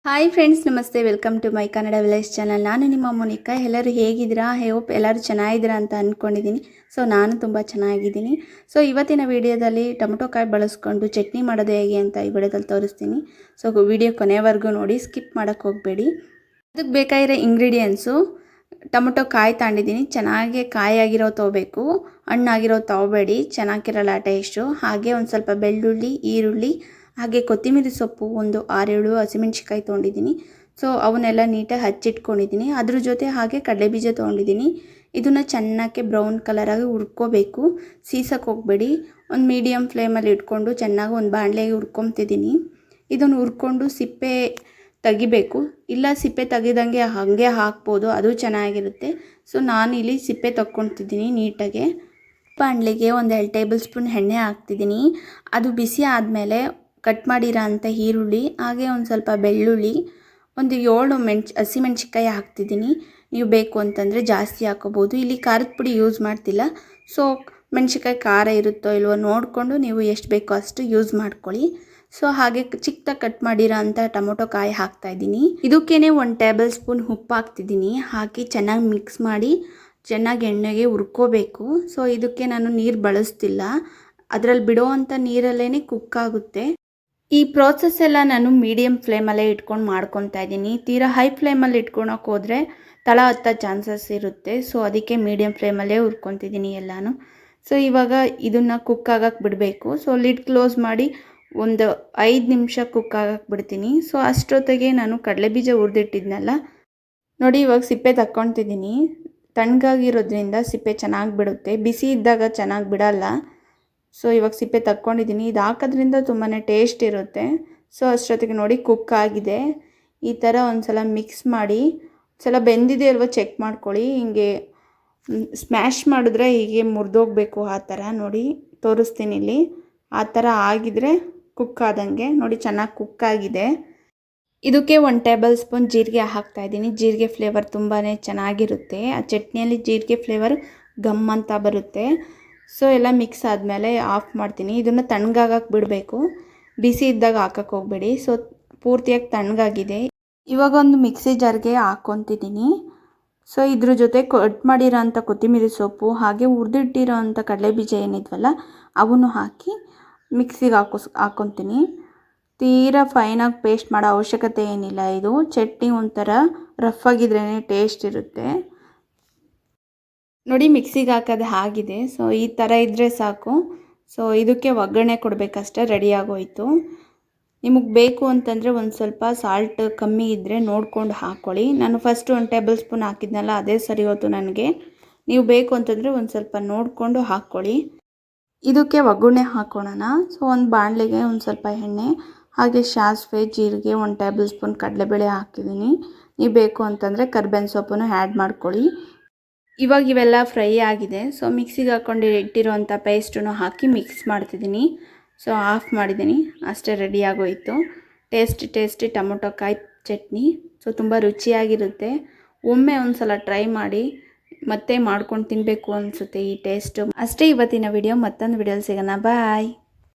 Hi friends, ನಮಸ್ತೆ. Welcome to my Kannada village channel. ನಾನು ನಿಮ್ಮ ಮೋನಿಕಾ. ಎಲ್ಲರೂ ಹೇಗಿದ್ದೀರಾ? ಐ ಹೋಪ್ ಎಲ್ಲರೂ ಚೆನ್ನಾಗಿದ್ದೀರಾ ಅಂತ ಅಂದ್ಕೊಂಡಿದ್ದೀನಿ. ಸೊ ನಾನು ತುಂಬ ಚೆನ್ನಾಗಿದ್ದೀನಿ. ಸೊ ಇವತ್ತಿನ ವಿಡಿಯೋದಲ್ಲಿ ಟೊಮೊಟೊ ಕಾಯಿ ಬಳಸ್ಕೊಂಡು ಚಟ್ನಿ ಮಾಡೋದು ಹೇಗೆ ಅಂತ ಈ ವಿಡಿಯೋದಲ್ಲಿ ತೋರಿಸ್ತೀನಿ. ಸೊ ವಿಡಿಯೋ ಕೊನೆವರೆಗೂ ನೋಡಿ, ಸ್ಕಿಪ್ ಮಾಡೋಕ್ಕೆ ಹೋಗಬೇಡಿ. ಅದಕ್ಕೆ ಬೇಕಾಗಿರೋ ಇಂಗ್ರೀಡಿಯೆಂಟ್ಸು: ಟೊಮೊಟೊ ಕಾಯಿ ತಗೊಂಡಿದ್ದೀನಿ. ಚೆನ್ನಾಗಿ ಕಾಯಾಗಿರೋ ತೊಗೋಬೇಕು, ಹಣ್ಣಾಗಿರೋ ತೊಗೋಬೇಡಿ, ಚೆನ್ನಾಗಿರಲ್ಲ ಟೇಸ್ಟು. ಹಾಗೆ ಒಂದು ಸ್ವಲ್ಪ ಬೆಳ್ಳುಳ್ಳಿ, ಈರುಳ್ಳಿ, ಹಾಗೆ ಕೊತ್ತಂಬರಿ ಸೊಪ್ಪು, ಒಂದು 6-7 ಹಸಿಮೆಣ್ಸಿಕಾಯಿ ತೊಗೊಂಡಿದ್ದೀನಿ. ಸೊ ಅವನ್ನೆಲ್ಲ ನೀಟಾಗಿ ಹಚ್ಚಿಟ್ಕೊಂಡಿದ್ದೀನಿ. ಅದ್ರ ಜೊತೆ ಹಾಗೆ ಕಡಲೆಬೀಜ ತೊಗೊಂಡಿದ್ದೀನಿ. ಇದನ್ನು ಚೆನ್ನಾಗಿ ಬ್ರೌನ್ ಕಲರಾಗಿ ಹುರ್ಕೋಬೇಕು, ಸೀಸಕ್ಕೆ ಹೋಗಬೇಡಿ. ಒಂದು ಮೀಡಿಯಮ್ ಫ್ಲೇಮಲ್ಲಿ ಇಟ್ಕೊಂಡು ಚೆನ್ನಾಗಿ ಒಂದು ಬಾಣಲೆಗೆ ಹುರ್ಕೊತಿದ್ದೀನಿ. ಇದನ್ನು ಹುರ್ಕೊಂಡು ಸಿಪ್ಪೆ ತೆಗಿಬೇಕು. ಇಲ್ಲ ಸಿಪ್ಪೆ ತೆಗಿದಂಗೆ ಹಾಗೆ ಹಾಕ್ಬೋದು, ಅದು ಚೆನ್ನಾಗಿರುತ್ತೆ. ಸೊ ನಾನಿಲ್ಲಿ ಸಿಪ್ಪೆ ತಕ್ಕೊತಿದ್ದೀನಿ ನೀಟಾಗೆ. ಬಾಣಲೆಗೆ ಒಂದು 2 ಟೇಬಲ್ ಸ್ಪೂನ್ ಎಣ್ಣೆ ಹಾಕ್ತಿದ್ದೀನಿ. ಅದು ಬಿಸಿ ಆದಮೇಲೆ ಕಟ್ ಮಾಡಿರೋ ಅಂಥ ಈರುಳ್ಳಿ, ಹಾಗೆ ಒಂದು ಸ್ವಲ್ಪ ಬೆಳ್ಳುಳ್ಳಿ, ಒಂದು 7 ಹಸಿಮೆಣ್ಸಿಕಾಯಿ ಹಾಕ್ತಿದ್ದೀನಿ. ನೀವು ಬೇಕು ಅಂತಂದರೆ ಜಾಸ್ತಿ ಹಾಕೋಬೋದು. ಇಲ್ಲಿ ಖಾರದ ಪುಡಿ ಯೂಸ್ ಮಾಡ್ತಿಲ್ಲ. ಸೊ ಮೆಣ್ಸಿಕಾಯಿ ಖಾರ ಇರುತ್ತೋ ಇಲ್ವೋ ನೋಡಿಕೊಂಡು ನೀವು ಎಷ್ಟು ಬೇಕೋ ಅಷ್ಟು ಯೂಸ್ ಮಾಡ್ಕೊಳ್ಳಿ. ಸೊ ಹಾಗೆ ಚಿಕ್ಕದಾಗಿ ಕಟ್ ಮಾಡಿರೋ ಅಂಥ ಟೊಮೊಟೊ ಕಾಯಿ ಹಾಕ್ತಾಯಿದ್ದೀನಿ. ಇದಕ್ಕೇ 1 ಟೇಬಲ್ ಸ್ಪೂನ್ ಉಪ್ಪು ಹಾಕ್ತಿದ್ದೀನಿ. ಹಾಕಿ ಚೆನ್ನಾಗಿ ಮಿಕ್ಸ್ ಮಾಡಿ ಚೆನ್ನಾಗಿ ಎಣ್ಣೆಗೆ ಹುರ್ಕೋಬೇಕು. ಸೊ ಇದಕ್ಕೆ ನಾನು ನೀರು ಬಳಸ್ತಿಲ್ಲ, ಅದರಲ್ಲಿ ಬಿಡೋ ಅಂಥ ನೀರಲ್ಲೇ ಕುಕ್ ಆಗುತ್ತೆ. ಈ ಪ್ರೋಸೆಸ್ ಎಲ್ಲ ನಾನು ಮೀಡಿಯಮ್ ಫ್ಲೇಮಲ್ಲೇ ಇಟ್ಕೊಂಡು ಮಾಡ್ಕೊತಾ ಇದ್ದೀನಿ. ತೀರಾ ಹೈ ಫ್ಲೇಮಲ್ಲಿ ಇಟ್ಕೊಳಕ್ಕೆ ಹೋದರೆ ತಳ ಹತ್ತೋ ಚಾನ್ಸಸ್ ಇರುತ್ತೆ. ಸೊ ಅದಕ್ಕೆ ಮೀಡಿಯಮ್ ಫ್ಲೇಮಲ್ಲೇ ಹುರ್ಕೊತಿದ್ದೀನಿ ಎಲ್ಲನೂ. ಸೊ ಇವಾಗ ಇದನ್ನು ಕುಕ್ ಆಗಕ್ಕೆ ಬಿಡಬೇಕು. ಸೊ ಲಿಡ್ ಕ್ಲೋಸ್ ಮಾಡಿ ಒಂದು 5 ನಿಮಿಷ ಕುಕ್ ಆಗಕ್ಕೆ ಬಿಡ್ತೀನಿ. ಸೊ ಅಷ್ಟೊತ್ತಿಗೆ ನಾನು ಕಡಲೆಬೀಜ ಹುರಿದಿಟ್ಟಿದ್ನಲ್ಲ ನೋಡಿ, ಇವಾಗ ಸಿಪ್ಪೆ ತಕ್ಕೊತಿದ್ದೀನಿ. ತಣ್ಣಗಾಗಿರೋದ್ರಿಂದ ಸಿಪ್ಪೆ ಚೆನ್ನಾಗಿ ಬಿಡುತ್ತೆ, ಬಿಸಿ ಇದ್ದಾಗ ಚೆನ್ನಾಗಿ ಬಿಡಲ್ಲ. ಸೊ ಇವಾಗ ಸಿಪ್ಪೆ ತಕ್ಕೊಂಡಿದ್ದೀನಿ. ಇದು ಹಾಕೋದ್ರಿಂದ ತುಂಬಾ ಟೇಸ್ಟ್ ಇರುತ್ತೆ. ಸೊ ಅಷ್ಟೊತ್ತಿಗೆ ನೋಡಿ ಕುಕ್ ಆಗಿದೆ. ಈ ಥರ ಒಂದು ಸಲ ಮಿಕ್ಸ್ ಮಾಡಿ, ಸಲ ಬೆಂದಿದೆ ಅಲ್ವ ಚೆಕ್ ಮಾಡ್ಕೊಳ್ಳಿ. ಹಿಂಗೆ ಸ್ಮ್ಯಾಶ್ ಮಾಡಿದ್ರೆ ಹೀಗೆ ಮುರಿದೋಗ್ಬೇಕು. ಆ ಥರ ನೋಡಿ ತೋರಿಸ್ತೀನಿ ಇಲ್ಲಿ. ಆ ಥರ ಆಗಿದ್ರೆ ಕುಕ್ ಆದಂಗೆ ನೋಡಿ, ಚೆನ್ನಾಗಿ ಕುಕ್ ಆಗಿದೆ. ಇದಕ್ಕೆ 1 ಟೇಬಲ್ ಸ್ಪೂನ್ ಜೀರಿಗೆ ಹಾಕ್ತಾಯಿದ್ದೀನಿ. ಜೀರಿಗೆ ಫ್ಲೇವರ್ ತುಂಬಾ ಚೆನ್ನಾಗಿರುತ್ತೆ. ಆ ಚಟ್ನಿಯಲ್ಲಿ ಜೀರಿಗೆ ಫ್ಲೇವರ್ ಗಮ್ ಅಂತ ಬರುತ್ತೆ. ಸೊ ಎಲ್ಲ ಮಿಕ್ಸ್ ಆದಮೇಲೆ ಆಫ್ ಮಾಡ್ತೀನಿ. ಇದನ್ನು ತಣ್ಣಗಾಗಕ್ಕೆ ಬಿಡಬೇಕು, ಬಿಸಿ ಇದ್ದಾಗ ಹಾಕಕ್ಕೆ ಹೋಗಬೇಡಿ. ಸೊ ಪೂರ್ತಿಯಾಗಿ ತಣ್ಣಗಾಗಿದೆ. ಇವಾಗ ಒಂದು ಮಿಕ್ಸಿ ಜಾರ್ಗೆ ಹಾಕ್ಕೊತಿದ್ದೀನಿ. ಸೊ ಇದ್ರ ಜೊತೆ ಕಟ್ ಮಾಡಿರೋ ಅಂಥ ಕೊತ್ತಂಬರಿ ಸೊಪ್ಪು, ಹಾಗೆ ಹುರಿದಿಟ್ಟಿರೋ ಅಂಥ ಕಡಲೆಬೀಜ ಏನಿದ್ವಲ್ಲ ಅವನ್ನು ಹಾಕಿ ಮಿಕ್ಸಿಗೆ ಹಾಕ್ಕೊತೀನಿ. ತೀರಾ ಫೈನಾಗಿ ಪೇಸ್ಟ್ ಮಾಡೋ ಅವಶ್ಯಕತೆ ಏನಿಲ್ಲ. ಇದು ಚಟ್ನಿ ಒಂಥರ ರಫ್ ಆಗಿದ್ರೇ ಟೇಸ್ಟ್ ಇರುತ್ತೆ. ನೋಡಿ ಮಿಕ್ಸಿಗೆ ಹಾಕೋದು ಆಗಿದೆ. ಸೊ ಈ ಥರ ಇದ್ದರೆ ಸಾಕು. ಸೊ ಇದಕ್ಕೆ ಒಗ್ಗರಣೆ ಕೊಡಬೇಕಷ್ಟೇ, ರೆಡಿ ಆಗೋಯಿತು. ನಿಮಗೆ ಬೇಕು ಅಂತಂದರೆ ಒಂದು ಸ್ವಲ್ಪ ಸಾಲ್ಟ್ ಕಮ್ಮಿ ಇದ್ದರೆ ನೋಡ್ಕೊಂಡು ಹಾಕ್ಕೊಳ್ಳಿ. ನಾನು ಫಸ್ಟ್ 1 ಟೇಬಲ್ ಸ್ಪೂನ್ ಹಾಕಿದ್ನಲ್ಲ, ಅದೇ ಸರಿ ಹೋಯ್ತು ನನಗೆ. ನೀವು ಬೇಕು ಅಂತಂದರೆ ಒಂದು ಸ್ವಲ್ಪ ನೋಡಿಕೊಂಡು ಹಾಕ್ಕೊಳ್ಳಿ. ಇದಕ್ಕೆ ಒಗ್ಗರಣೆ ಹಾಕ್ಕೊಳ್ಳೋಣ. ಸೊ ಒಂದು ಬಾಣಲೆಗೆ ಒಂದು ಸ್ವಲ್ಪ ಎಣ್ಣೆ, ಹಾಗೆ ಸಾಸಿವೆ, ಜೀರಿಗೆ, 1 ಟೇಬಲ್ ಸ್ಪೂನ್ ಕಡಲೆಬೇಳೆ ಹಾಕಿದ್ದೀನಿ. ನೀವು ಬೇಕು ಅಂತಂದರೆ ಕರ್ಬೇವಿನ ಸೊಪ್ಪನ್ನು ಆ್ಯಡ್ ಮಾಡ್ಕೊಳ್ಳಿ. ಇವಾಗ ಇವೆಲ್ಲ ಫ್ರೈ ಆಗಿದೆ. ಸೊ ಮಿಕ್ಸಿಗೆ ಹಾಕ್ಕೊಂಡು ಇಟ್ಟಿರೋವಂಥ ಪೇಸ್ಟನ್ನು ಹಾಕಿ ಮಿಕ್ಸ್ ಮಾಡ್ತಿದ್ದೀನಿ. ಸೊ ಆಫ್ ಮಾಡಿದ್ದೀನಿ. ಅಷ್ಟೇ, ರೆಡಿ ಆಗೋಯಿತು. ಟೇಸ್ಟಿ ಟೊಮೊಟೊ ಕಾಯಿ ಚಟ್ನಿ. ಸೊ ತುಂಬ ರುಚಿಯಾಗಿರುತ್ತೆ. ಒಮ್ಮೆ ಒಂದು ಸಲ ಟ್ರೈ ಮಾಡಿ, ಮತ್ತೆ ಮಾಡ್ಕೊಂಡು ತಿನ್ನಬೇಕು ಅನಿಸುತ್ತೆ ಈ ಟೇಸ್ಟು. ಅಷ್ಟೇ ಇವತ್ತಿನ ವಿಡಿಯೋ. ಮತ್ತೊಂದು ವಿಡಿಯೋಲಿ ಸಿಗೋಣ. ಬಾಯ್.